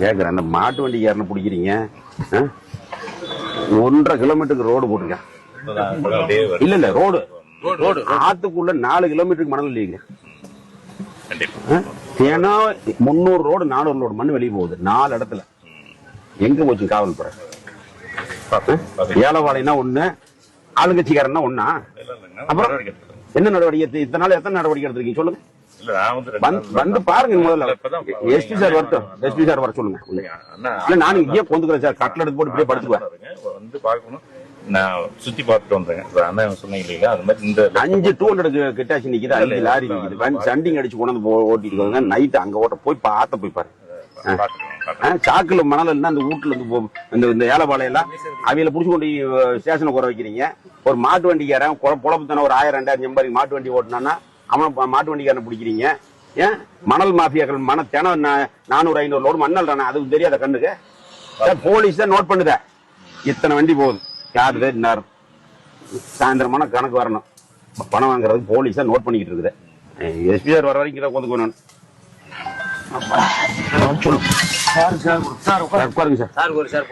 கேக்குறேன், அந்த மாட்டு வண்டிக்காரனை பிடிக்கிறீங்க, 1.5 கிலோமீட்டருக்கு ரோடு போட்டுருக்கேன். இல்ல ரோடு ஆத்துக்குள்ள 4 கிலோமீட்டருக்கு மணல் இல்லைங்க. ஏன்னா 300 ரோடு 400 ரோடு மண் வெளியே போகுது 4 இடத்துல. எங்க போச்சு காவல்துறை? ஏலவாளைனா ஒண்ணு, ஆளுங்கட்சிக்காரன்னா ஒண்ணா? அப்புறம் என்ன நடவடிக்கை? இத்தனை நாள் எத்தனை நடவடிக்கை எடுத்திருக்கீங்க சொல்லுங்க. வந்து பாருங்க முதல்ல. எஸ்பி சார் வரட்டும், எஸ்பி சார் வர சொல்லுங்க. இல்ல நானும் இங்கே கொண்டுக்கிறேன் சார், கட்டில் எடுத்து போட்டு இப்படியே படுத்துக்குவேன். வந்து பாக்கணும், நான் சுத்தி பார்த்துட்டு வந்தேன். அண்ணன் சொன்னீங்க இல்லையா, அது மாதிரி இந்த 5 200 கிட்டாச்சு நிக்குது, 5 லாரி நிக்குது. சண்டிங் அடிச்சு கொண்டு ஓட்டிட்டு இருக்காங்க. நைட் அங்க ஓட்ட போய் பார்த்த போய் பாரு. சாக்குல மணல் இருந்தா அந்த வீட்டுல இருந்து இந்த ஏலபாளையெல்லாம் அவையில புடிச்சு கொண்டு ஸ்டேஷனை குறை வைக்கிறீங்க. ஒரு மாட்டு வண்டிக்காரன் பொழப்பு தானே, ஒரு 1000 2000 எம்பாரி மாட்டு வண்டி ஓட்டினான்னா அவன் மாட்டு வண்டிக்காரனை பிடிக்கிறீங்க. ஏன் மணல் மாஃபியாக்கள் தினம் 400 500 லோடு மண்ணல் தானே, அது தெரியாத கண்ணுக்கு? போலீஸ் தான் நோட் பண்ணுத, இத்தனை வண்டி போகுது. யாரு நேரம் சாயந்தரமான கணக்கு வரணும், பணம் வாங்குறது போலீஸ் தான் நோட் பண்ணிக்கிட்டு இருக்குது. எஸ்பி சார் வர வரைக்கும் கொண்டு சொல்லுங்க சார். உட்காருங்க சார்.